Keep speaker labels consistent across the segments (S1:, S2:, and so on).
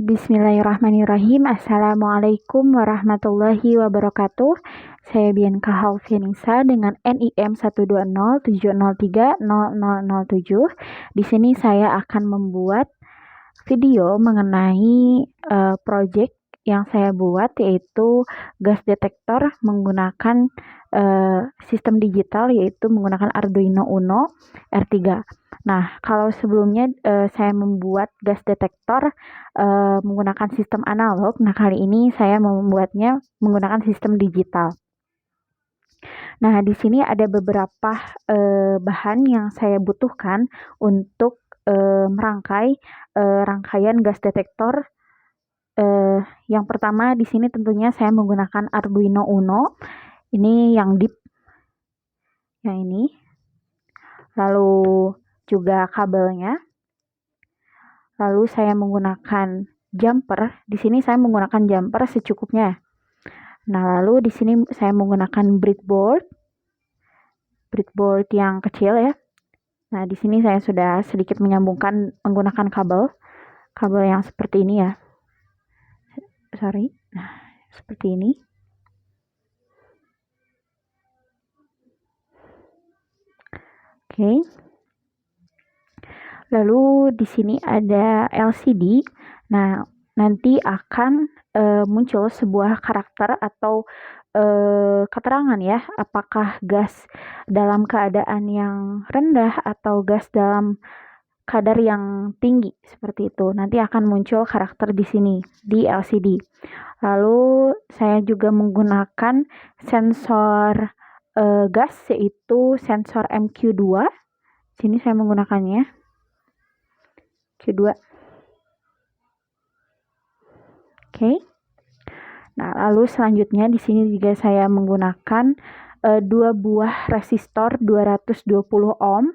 S1: Bismillahirrahmanirrahim. Assalamualaikum warahmatullahi wabarakatuh. Saya Bianca Halfianisa dengan NIM 12070300007. Di sini saya akan membuat video mengenai project yang saya buat, yaitu gas detektor menggunakan sistem digital, yaitu menggunakan Arduino Uno R3. Nah, kalau sebelumnya saya membuat gas detektor menggunakan sistem analog, nah kali ini saya membuatnya menggunakan sistem digital. Nah, di sini ada beberapa bahan yang saya butuhkan untuk merangkai rangkaian gas detektor. Yang pertama di sini tentunya saya menggunakan Arduino Uno. Ini yang deep, yang ini. Lalu juga kabelnya. Lalu saya menggunakan jumper. Di sini saya menggunakan jumper secukupnya. Nah, lalu di sini saya menggunakan breadboard yang kecil ya. Nah, di sini saya sudah sedikit menyambungkan menggunakan kabel yang seperti ini ya. Nah, seperti ini. Oke. Lalu di sini ada LCD. Nah, nanti akan muncul sebuah karakter atau keterangan ya, apakah gas dalam keadaan yang rendah atau gas dalam kadar yang tinggi, seperti itu. Nanti akan muncul karakter di sini, di LCD. Lalu saya juga menggunakan sensor gas, yaitu sensor MQ2. Sini saya menggunakannya. Q2. Oke. Nah, lalu selanjutnya di sini juga saya menggunakan 2 buah resistor 220 ohm.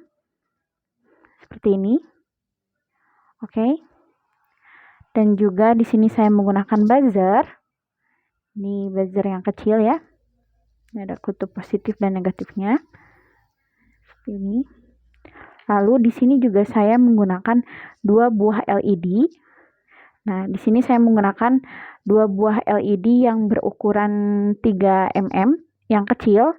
S1: Seperti ini. Oke. Dan juga di sini saya menggunakan buzzer. Ini buzzer yang kecil ya. Ini ada kutub positif dan negatifnya. Seperti ini. Lalu di sini juga saya menggunakan 2 buah LED. Nah, di sini saya menggunakan 2 buah LED yang berukuran 3 mm, yang kecil,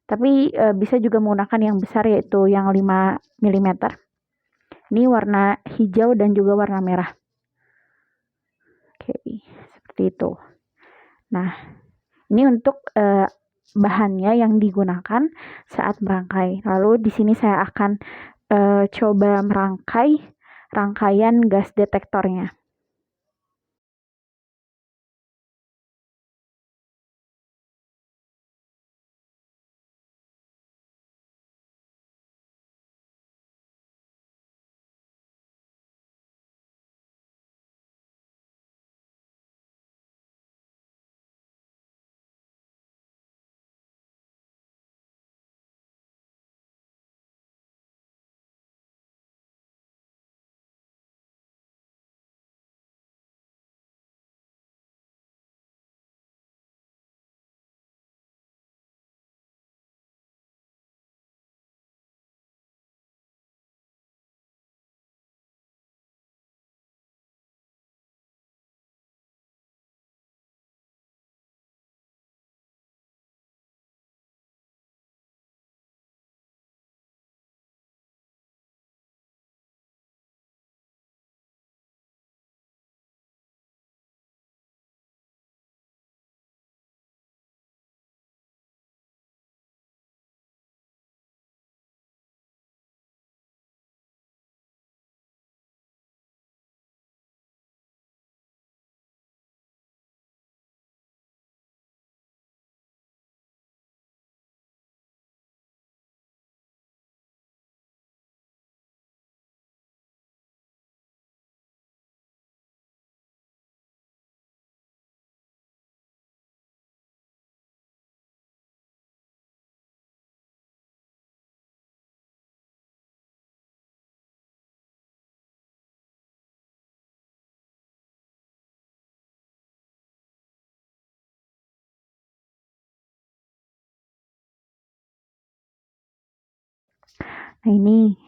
S1: tapi bisa juga menggunakan yang besar, yaitu yang 5 mm. Ini warna hijau dan juga warna merah. Oke, seperti itu. Nah, ini untuk bahannya yang digunakan saat merangkai. Lalu di sini saya akan coba merangkai rangkaian gas detektornya. Nah, ini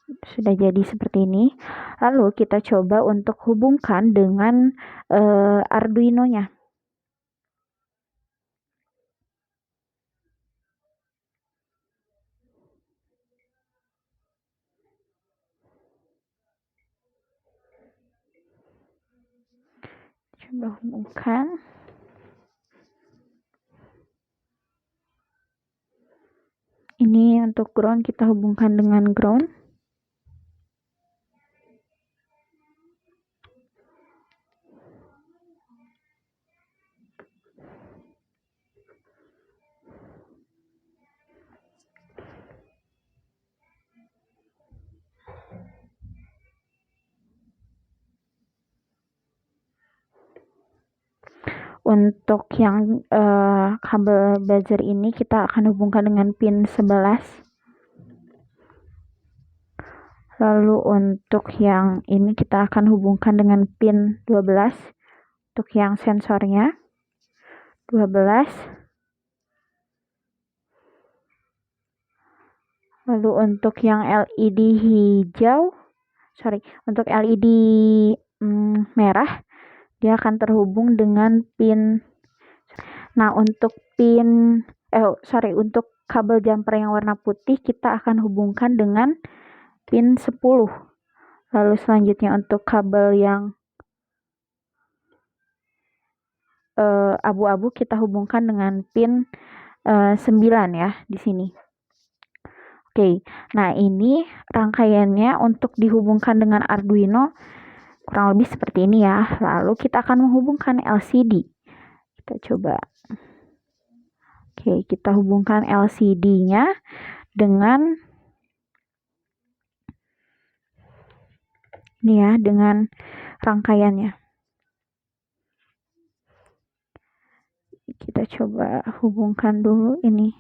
S1: Sudah jadi seperti ini. Lalu kita coba untuk hubungkan dengan Arduino-nya. Coba hubungkan. Ini untuk ground, kita hubungkan dengan ground. Untuk yang kabel buzzer ini kita akan hubungkan dengan pin 11. Lalu untuk yang ini kita akan hubungkan dengan pin 12. Untuk yang sensornya 12. Lalu untuk yang LED hijau, untuk LED merah, dia akan terhubung dengan pin. Nah, untuk untuk kabel jumper yang warna putih kita akan hubungkan dengan pin 10. Lalu selanjutnya untuk kabel yang abu-abu kita hubungkan dengan pin 9 ya di sini. Oke, nah ini rangkaiannya untuk dihubungkan dengan Arduino kurang lebih seperti ini ya. Lalu kita akan menghubungkan LCD. Kita coba. Oke, kita hubungkan LCD-nya dengan ini ya, dengan rangkaiannya. Kita coba hubungkan dulu ini.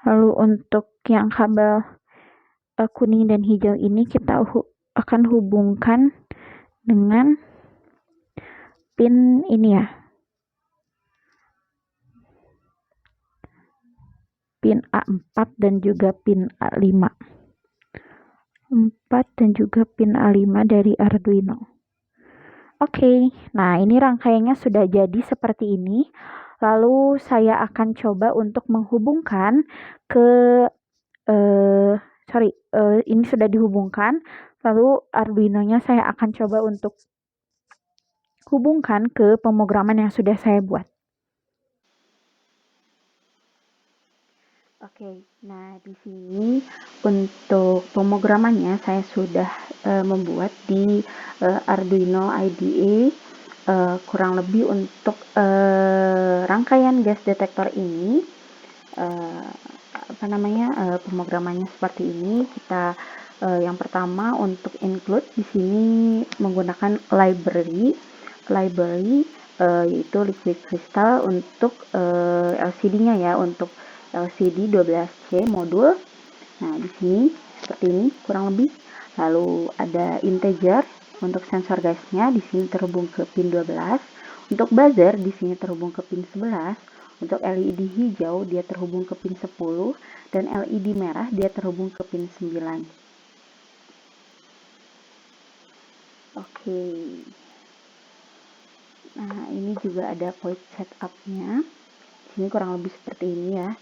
S1: Lalu untuk yang kabel kuning dan hijau ini kita akan hubungkan dengan pin ini ya. Pin A4 dan juga pin A5. 4 dan juga pin A5 dari Arduino. Oke, nah ini rangkaiannya sudah jadi seperti ini. Lalu saya akan coba untuk menghubungkan ke ini sudah dihubungkan. Lalu Arduino-nya saya akan coba untuk hubungkan ke pemrograman yang sudah saya buat. Oke, nah di sini untuk pemrogramannya saya sudah membuat di Arduino IDE. Kurang lebih untuk rangkaian gas detektor ini pemrogramannya seperti ini. Kita yang pertama untuk include di sini menggunakan library yaitu liquid crystal untuk LCD-nya ya, untuk LCD 12C modul. Nah, di sini seperti ini kurang lebih. Lalu ada integer untuk sensor gasnya di sini terhubung ke pin 12. Untuk buzzer di sini terhubung ke pin 11. Untuk LED hijau dia terhubung ke pin 10 dan LED merah dia terhubung ke pin 9. Oke. Nah, ini juga ada point setup-nya. Ini kurang lebih seperti ini ya.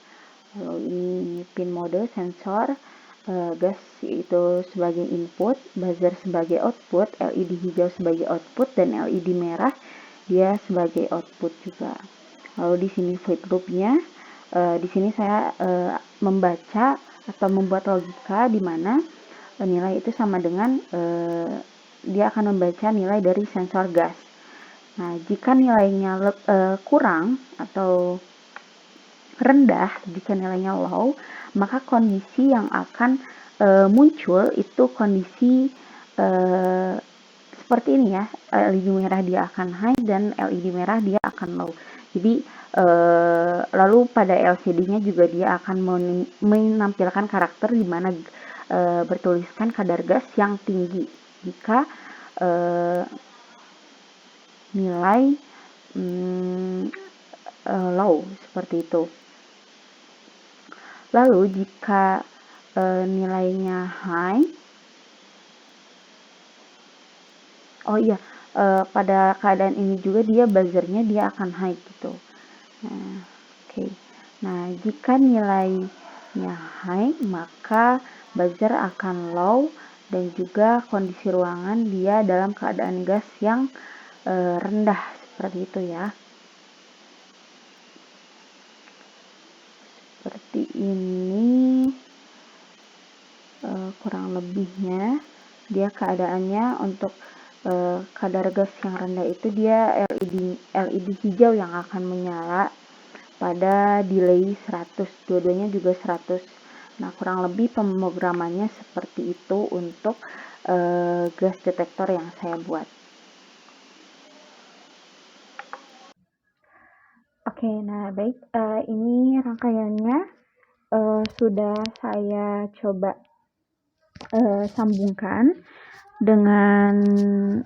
S1: Lalu ini pin mode sensor, gas itu sebagai input, buzzer sebagai output, LED hijau sebagai output, dan LED merah dia sebagai output juga. Lalu di sini void loop-nya, di sini saya membaca atau membuat logika di mana nilai itu sama dengan dia akan membaca nilai dari sensor gas. Nah, jika nilainya kurang atau rendah, jika nilainya low, maka kondisi yang akan muncul itu kondisi seperti ini ya. LED merah dia akan high dan LED merah dia akan low. Jadi lalu pada LCD-nya juga dia akan menampilkan karakter di mana bertuliskan kadar gas yang tinggi jika nilai low seperti itu. Lalu jika nilainya high, pada keadaan ini juga buzzernya dia akan high gitu. Nah, oke. Nah, jika nilainya high, maka buzzer akan low dan juga kondisi ruangan dia dalam keadaan gas yang rendah seperti itu ya. Seperti ini kurang lebihnya dia keadaannya. Untuk kadar gas yang rendah itu dia LED hijau yang akan menyala pada delay 100, dua-duanya juga 100. Nah, kurang lebih pemrogramannya seperti itu untuk gas detektor yang saya buat. Oke, nah baik, ini rangkaiannya sudah saya coba sambungkan dengan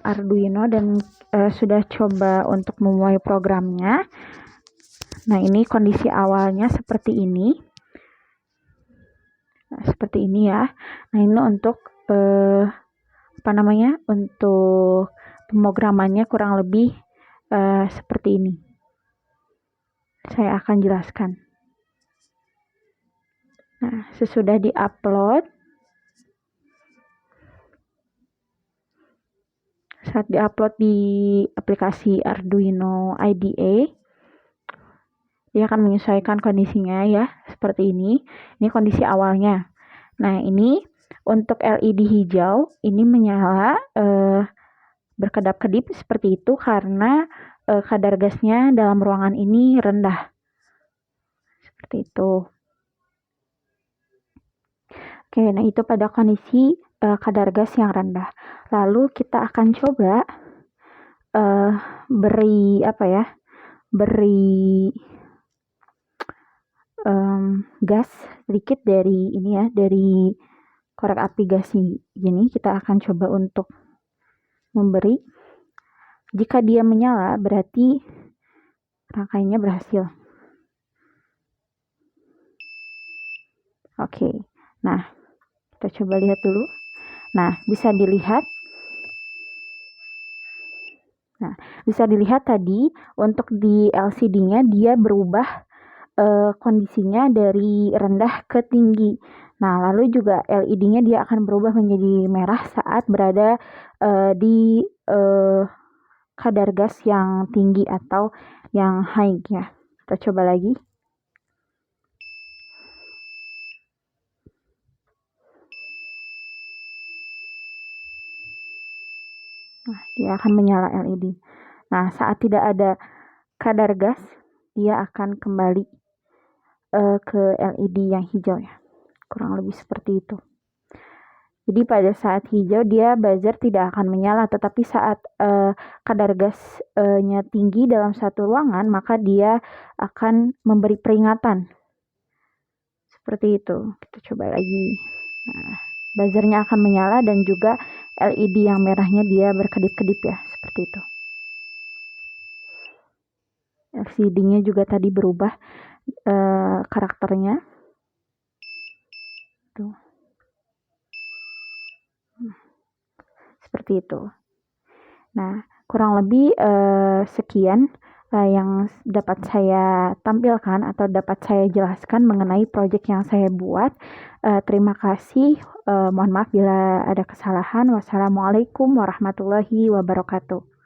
S1: Arduino dan sudah coba untuk memulai programnya. Nah, ini kondisi awalnya seperti ini. Nah, seperti ini ya. Nah, ini untuk untuk pemrogramannya kurang lebih seperti ini. Saya akan jelaskan. Nah, sesudah di-upload, saat di-upload di aplikasi Arduino IDE, dia akan menyesuaikan kondisinya ya, seperti ini. Ini kondisi awalnya. Nah, ini untuk LED hijau, ini menyala berkedap-kedip seperti itu karena kadar gasnya dalam ruangan ini rendah. Seperti itu. Oke, nah itu pada kondisi kadar gas yang rendah. Lalu kita akan coba beri gas sedikit dari ini ya, dari korek api gas ini. Kita akan coba untuk memberi. Jika dia menyala, berarti rangkaiannya berhasil. Oke, nah kita coba lihat dulu. Nah, bisa dilihat tadi untuk di LCD-nya dia berubah kondisinya dari rendah ke tinggi. Nah, lalu juga LED-nya dia akan berubah menjadi merah saat berada di kadar gas yang tinggi atau yang high ya. Kita coba lagi. Nah, dia akan menyala LED. Nah, saat tidak ada kadar gas, dia akan kembali ke LED yang hijau ya. Kurang lebih seperti itu. Jadi pada saat hijau dia buzzer tidak akan menyala, tetapi saat kadar gasnya tinggi dalam satu ruangan, maka dia akan memberi peringatan. Seperti itu. Kita coba lagi. Nah, buzzernya akan menyala dan juga LED yang merahnya dia berkedip-kedip ya, seperti itu. LCD-nya juga tadi berubah karakternya. Tuh. Seperti itu. Nah, kurang lebih sekian yang dapat saya tampilkan atau dapat saya jelaskan mengenai proyek yang saya buat. Terima kasih. Mohon maaf bila ada kesalahan. Wassalamualaikum warahmatullahi wabarakatuh.